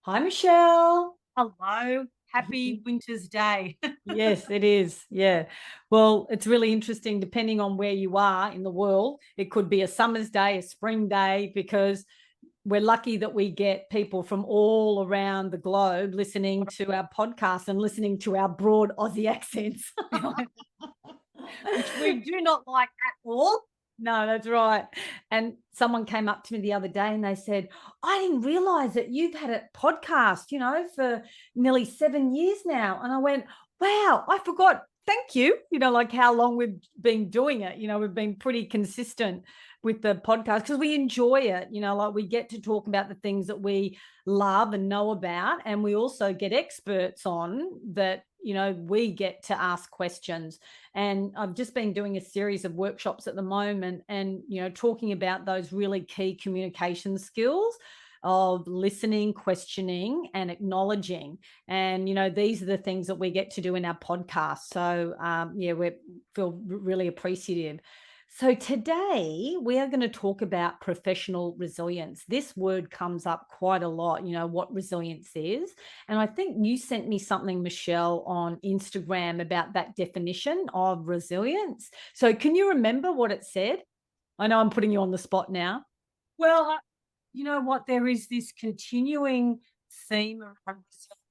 Hi, Michelle. Hello, happy winter's day. Yes, it is. Yeah. Well, it's really interesting depending on where you are in the world. It could be a summer's day, a spring day, because we're lucky that we get people from all around the globe listening to our podcast and listening to our broad Aussie accents. Which we do not like at all. No, that's right. And someone came up to me the other day and they said, I didn't realize that you've had a podcast, for nearly 7 years now. And I went, wow, I forgot. Thank you. Like how long we've been doing it. We've been pretty consistent with the podcast because we enjoy it. Like we get to talk about the things that we love and know about. And we also get experts on that, we get to ask questions. And I've just been doing a series of workshops at the moment and, talking about those really key communication skills of listening, questioning, and acknowledging. And, these are the things that we get to do in our podcast. So, yeah, we feel really appreciative. So, today we are going to talk about professional resilience. This word comes up quite a lot, what resilience is. And I think you sent me something, Michelle, on Instagram about that definition of resilience. So, can you remember what it said? I know I'm putting you on the spot now. Well, you know what? There is this continuing theme around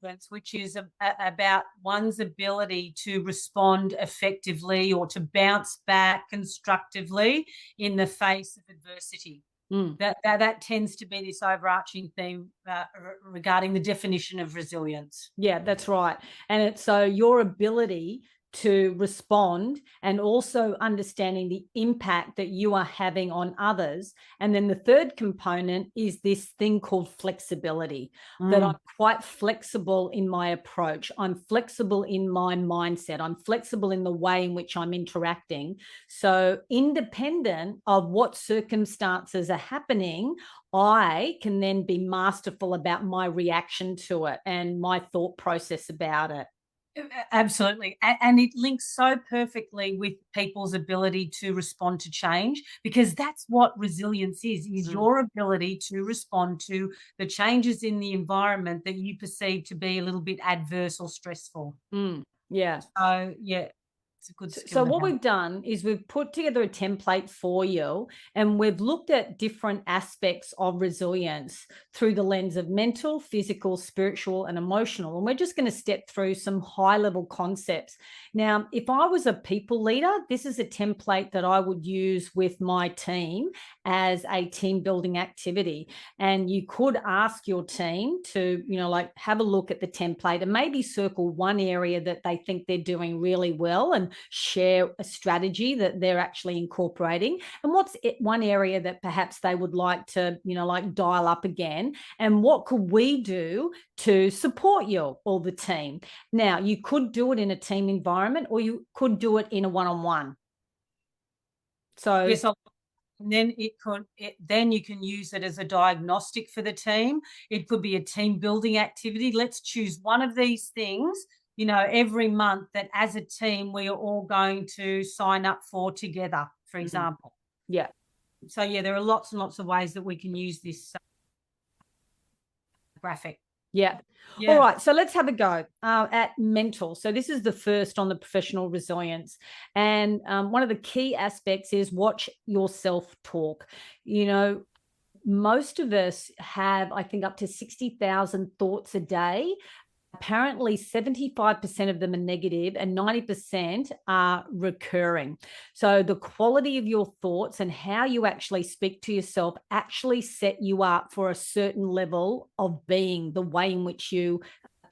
resilience, which is about one's ability to respond effectively or to bounce back constructively in the face of adversity. Mm. That tends to be this overarching theme regarding the definition of resilience. Yeah, that's right. And it's so your ability to respond and also understanding the impact that you are having on others. And then the third component is this thing called flexibility, that I'm quite flexible in my approach. I'm flexible in my mindset. I'm flexible in the way in which I'm interacting. So, independent of what circumstances are happening, I can then be masterful about my reaction to it and my thought process about it. Absolutely. And it links so perfectly with people's ability to respond to change, because that's what resilience is Mm. your ability to respond to the changes in the environment that you perceive to be a little bit adverse or stressful. Mm. Yeah. So, yeah, it's a good So skill to what have. we've done is we've put together a template for you, and we've looked at different aspects of resilience through the lens of mental, physical, spiritual, and emotional. And we're just going to step through some high level concepts. Now, if I was a people leader, this is a template that I would use with my team as a team building activity. And you could ask your team to, like have a look at the template and maybe circle one area that they think they're doing really well and share a strategy that they're actually incorporating, and what's one area that perhaps they would like to like dial up again, and what could we do to support you or the team. Now, you could do it in a team environment or you could do it in a one-on-one. So Yes, and then then you can use it as a diagnostic for the team. It could be a team building activity. Let's choose one of these things, every month that as a team we are all going to sign up for together, for mhm, example. yeah. So yeah, there are lots and lots of ways that we can use this graphic. Yeah. All Yeah. right. So let's have a go at mental. So this is the first on the professional resilience. And one of the key aspects is watch your self talk. You know, most of us have, I think, up to 60,000 thoughts a day. Apparently, 75% of them are negative and 90% are recurring. So, the quality of your thoughts and how you actually speak to yourself actually set you up for a certain level of being, the way in which you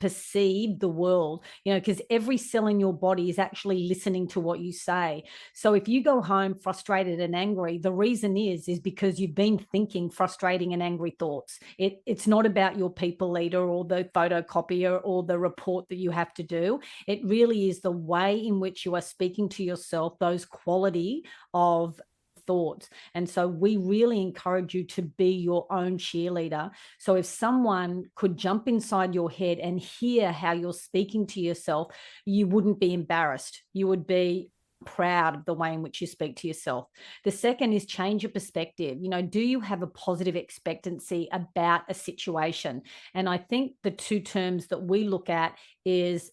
perceive the world, because every cell in your body is actually listening to what you say. So if you go home frustrated and angry, the reason is because you've been thinking frustrating and angry thoughts. It's not about your people leader or the photocopier or the report that you have to do. It really is the way in which you are speaking to yourself, those quality of thoughts. And so we really encourage you to be your own cheerleader. So if someone could jump inside your head and hear how you're speaking to yourself, you wouldn't be embarrassed. You would be proud of the way in which you speak to yourself. The second is change your perspective. Do you have a positive expectancy about a situation? And I think the two terms that we look at is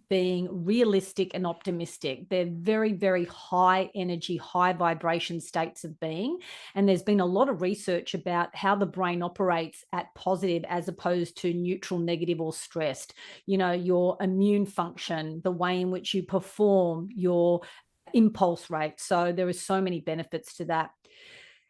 being realistic and optimistic. They're very, very high energy, high vibration states of being. And there's been a lot of research about how the brain operates at positive as opposed to neutral, negative, or stressed. Your immune function, the way in which you perform, your impulse rate. So there are so many benefits to that.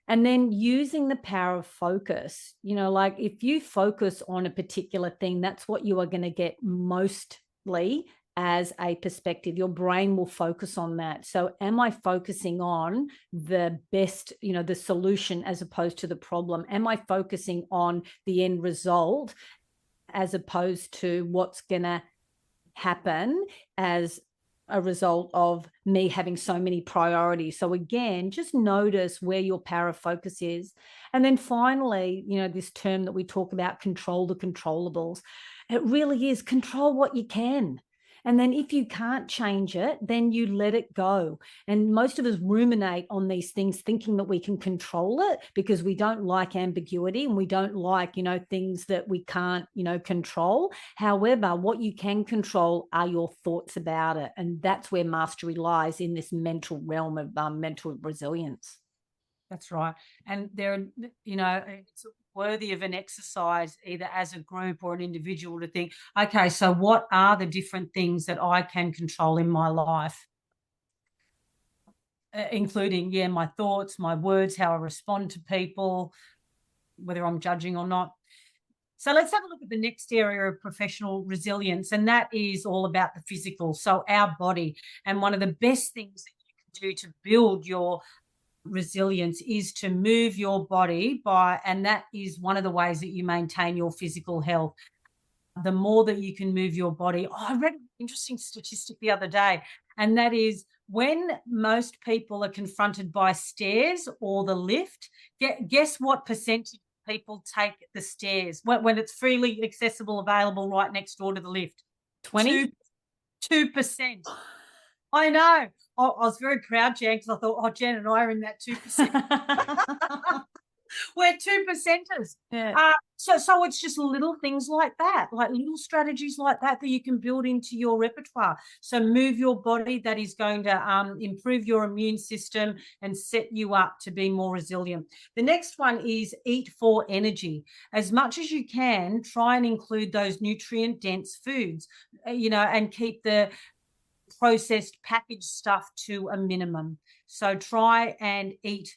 And then using the power of focus, like if you focus on a particular thing, that's what you are going to get mostly as a perspective. Your brain will focus on that. So, am I focusing on the best, the solution as opposed to the problem? Am I focusing on the end result as opposed to what's going to happen as a result of me having so many priorities? So again, just notice where your power of focus is. And then finally, this term that we talk about, control the controllables. It really is control what you can. And then if you can't change it, then you let it go. And most of us ruminate on these things thinking that we can control it because we don't like ambiguity and we don't like, things that we can't, control. However, what you can control are your thoughts about it. And that's where mastery lies, in this mental realm of mental resilience. That's right. And it's worthy of an exercise, either as a group or an individual, to think, okay, so what are the different things that I can control in my life? Including, my thoughts, my words, how I respond to people, whether I'm judging or not. So let's have a look at the next area of professional resilience, and that is all about the physical, so our body. And one of the best things that you can do to build your resilience is to move your body and that is one of the ways that you maintain your physical health. The more that you can move your body. I read an interesting statistic the other day, and that is when most people are confronted by stairs or the lift, guess what percentage of people take the stairs when it's freely accessible, available right next door to the lift? 20? 2%. I know. I was very proud, Jan, because I thought, Jan and I are in that 2%. We're 2%ers. Yeah. So it's just little things like that, like little strategies like that you can build into your repertoire. So move your body. That is going to improve your immune system and set you up to be more resilient. The next one is eat for energy. As much as you can, try and include those nutrient-dense foods, and keep the processed packaged stuff to a minimum. So try and eat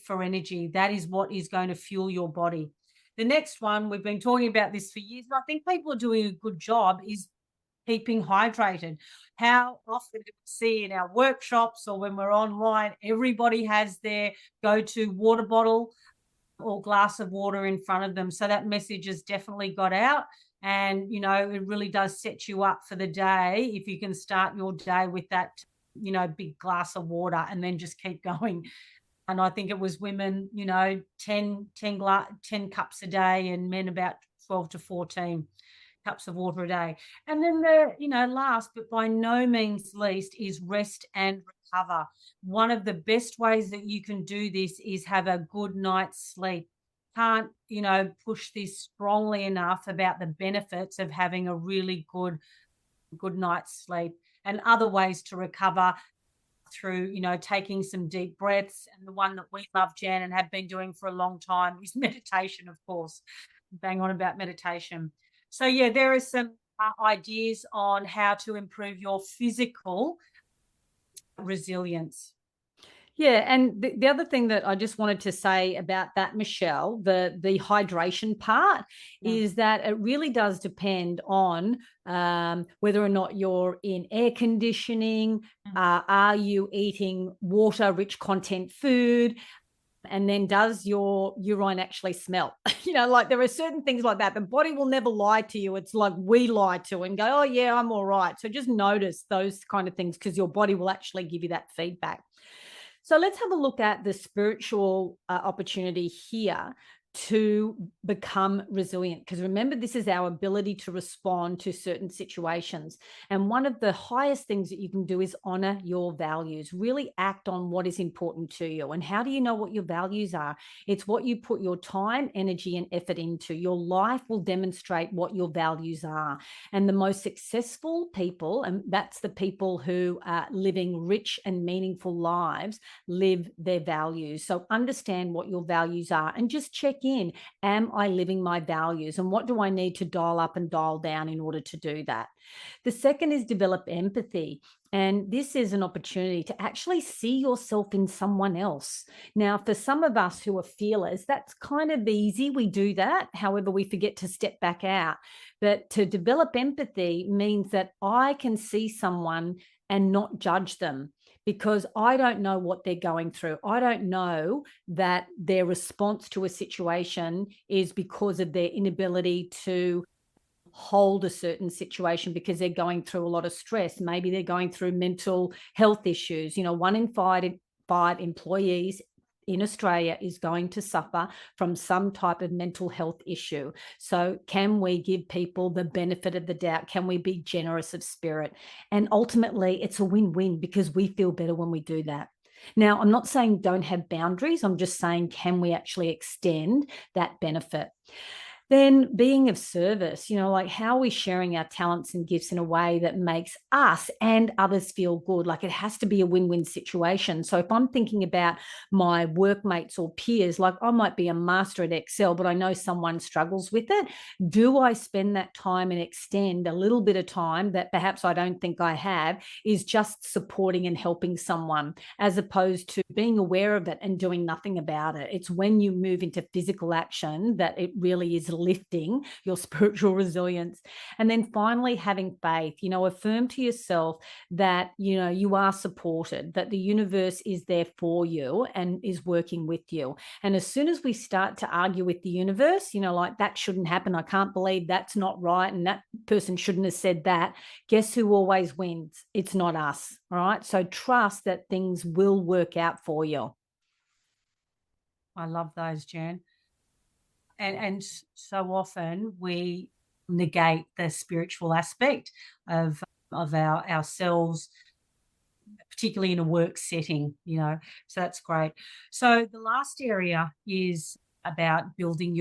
for energy. That is what is going to fuel your body. The next one, we've been talking about this for years, and I think people are doing a good job, is keeping hydrated. How often do we see in our workshops or when we're online, everybody has their go-to water bottle or glass of water in front of them. So that message has definitely got out. And, it really does set you up for the day if you can start your day with that, big glass of water and then just keep going. And I think it was women, 10 cups a day, and men about 12 to 14 cups of water a day. And then last but by no means least is rest and recover. One of the best ways that you can do this is have a good night's sleep. Can't, push this strongly enough about the benefits of having a really good night's sleep. And other ways to recover through, taking some deep breaths. And the one that we love, Jan, and have been doing for a long time is meditation, of course. Bang on about meditation. So, there are some ideas on how to improve your physical resilience. Yeah, and the other thing that I just wanted to say about that, Michelle, the hydration part, is that it really does depend on whether or not you're in air conditioning. Are you eating water-rich content food? And then does your urine actually smell? Like there are certain things like that. The body will never lie to you. It's like we lie to and go, oh, yeah, I'm all right. So just notice those kind of things because your body will actually give you that feedback. So let's have a look at the spiritual opportunity here to become resilient. Because remember, this is our ability to respond to certain situations. And one of the highest things that you can do is honor your values, really act on what is important to you. And how do you know what your values are? It's what you put your time, energy, and effort into. Your life will demonstrate what your values are. And the most successful people, and that's the people who are living rich and meaningful lives, live their values. So understand what your values are and just check in. Am I living my values? And what do I need to dial up and dial down in order to do that? The second is develop empathy. And this is an opportunity to actually see yourself in someone else. Now, for some of us who are feelers, that's kind of easy. We do that. However, we forget to step back out. But to develop empathy means that I can see someone and not judge them, because I don't know what they're going through. I don't know that their response to a situation is because of their inability to hold a certain situation because they're going through a lot of stress. Maybe they're going through mental health issues. You know, 1 in 5 employees in Australia is going to suffer from some type of mental health issue. So, can we give people the benefit of the doubt? Can we be generous of spirit? And ultimately, it's a win win because we feel better when we do that. Now, I'm not saying don't have boundaries. I'm just saying, can we actually extend that benefit? Then being of service, like how are we sharing our talents and gifts in a way that makes us and others feel good? Like it has to be a win-win situation. So if I'm thinking about my workmates or peers, like I might be a master at Excel, but I know someone struggles with it. Do I spend that time and extend a little bit of time that perhaps I don't think I have, is just supporting and helping someone, as opposed to being aware of it and doing nothing about it? It's when you move into physical action that it really is lifting your spiritual resilience. And then finally, having faith, affirm to yourself that, you are supported, that the universe is there for you and is working with you. And as soon as we start to argue with the universe, like that shouldn't happen, I can't believe that's not right, and that person shouldn't have said that, guess who always wins? It's not us. All right. So trust that things will work out for you. I love those, Jan. And so often we negate the spiritual aspect of ourselves, particularly in a work setting, so that's great. So the last area is about building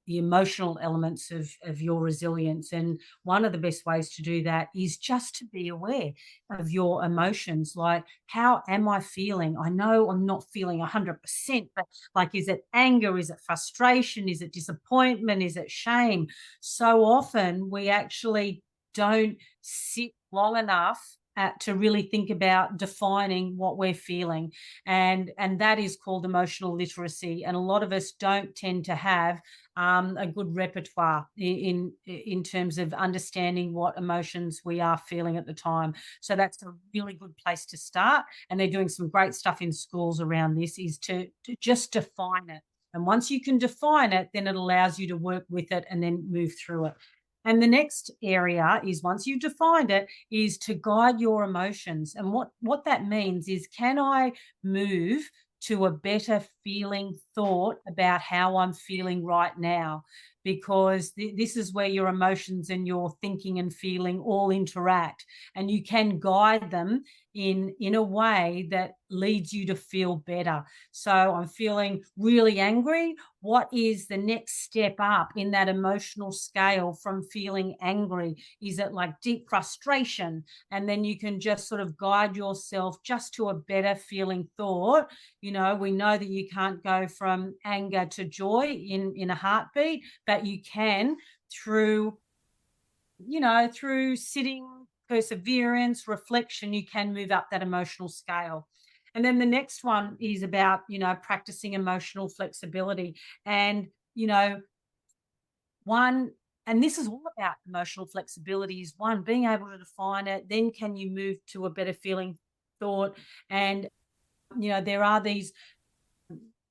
the emotional elements of your resilience. And one of the best ways to do that is just to be aware of your emotions. Like, how am I feeling? I know I'm not feeling 100%, but like, is it anger? Is it frustration? Is it disappointment? Is it shame? So often we actually don't sit long enough to really think about defining what we're feeling, and that is called emotional literacy. And a lot of us don't tend to have a good repertoire in terms of understanding what emotions we are feeling at the time. So that's a really good place to start. And they're doing some great stuff in schools around this, is to just define it. And once you can define it, then it allows you to work with it and then move through it. And the next area is, once you've defined it, is to guide your emotions. And what that means is, can I move to a better feeling thought about how I'm feeling right now? Because this is where your emotions and your thinking and feeling all interact, and you can guide them in a way that leads you to feel better. So I'm feeling really angry. What is the next step up in that emotional scale from feeling angry? Is it like deep frustration? And then you can just sort of guide yourself just to a better feeling thought. We know that you can't go from anger to joy in a heartbeat, but you can through, through sitting, perseverance, reflection, you can move up that emotional scale. And then the next one is about, practicing emotional flexibility. And, one, and this is all about emotional flexibility, is one, being able to define it, then can you move to a better feeling thought? And, there are these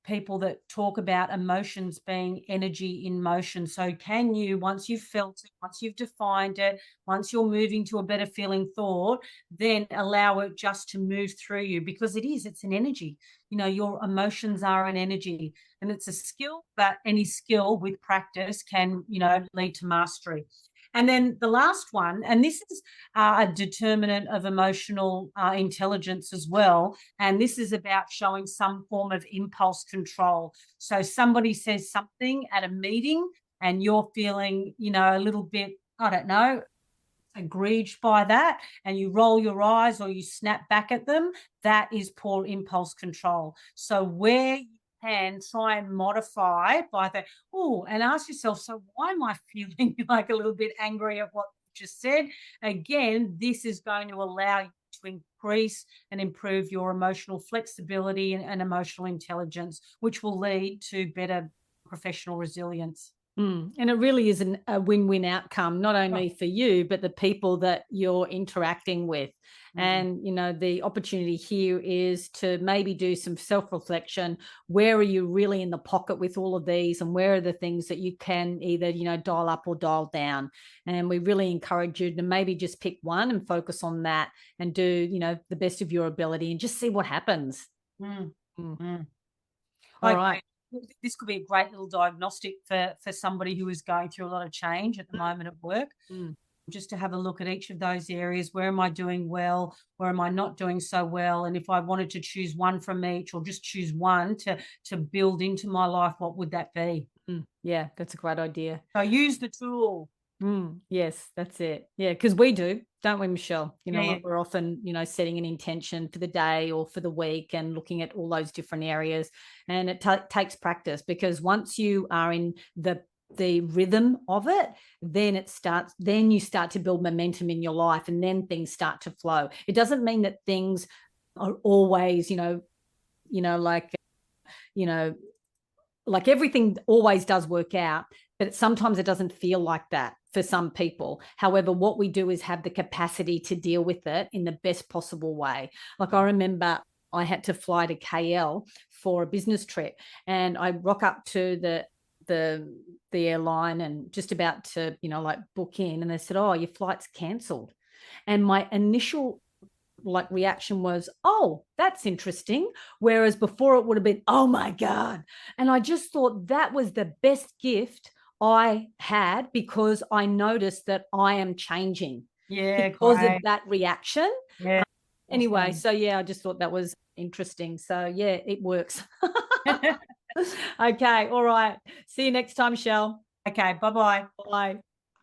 people that talk about emotions being energy in motion. So can you, once you've felt it, once you've defined it, once you're moving to a better feeling thought, then allow it just to move through you, because it's an energy. Your emotions are an energy, and it's a skill, but any skill with practice can, lead to mastery. And then the last one, and this is a determinant of emotional intelligence as well. And this is about showing some form of impulse control. So somebody says something at a meeting and you're feeling, a little bit, I don't know, aggrieved by that, and you roll your eyes or you snap back at them, that is poor impulse control. So where you can try and modify by the, and ask yourself, so why am I feeling like a little bit angry at what you just said? Again, this is going to allow you to increase and improve your emotional flexibility and emotional intelligence, which will lead to better professional resilience. And it really is a win-win outcome, not Oh, only for you, but the people that you're interacting with. mm. And, the opportunity here is to maybe do some self-reflection. Where are you really in the pocket with all of these? And where are the things that you can either, dial up or dial down? And we really encourage you to maybe just pick one and focus on that and do, the best of your ability and just see what happens. Mm. Mm. Mm. All I right. agree. This could be a great little diagnostic for somebody who is going through a lot of change at the moment at work, Mm. just to have a look at each of those areas. Where am I doing well? Where am I not doing so well? And if I wanted to choose one from each, or just choose one to build into my life, what would that be? Yeah, that's a great idea. So use the tool. Yes, that's it. Yeah, because we do, don't we, Michelle? Yeah, yeah. We're often, setting an intention for the day or for the week and looking at all those different areas. And it takes practice, because once you are in the rhythm of it, then you start to build momentum in your life, and then things start to flow. It doesn't mean that things are always, like, you know, like everything always does work out, but sometimes it doesn't feel like that for some people. However, what we do is have the capacity to deal with it in the best possible way. Like, I remember I had to fly to KL for a business trip, and I rock up to the the airline and just about to, like, book in, and they said, "Oh, your flight's cancelled." And my initial, like, reaction was, "Oh, that's interesting." Whereas before it would have been, "Oh my God." And I just thought that was the best gift I had, because I noticed that I am changing Yeah, because of great. that reaction. Yeah, Anyway, awesome. so yeah, I just thought that was interesting. So yeah, it works. Okay, all right. See you next time, Shell. Okay, bye-bye. Bye.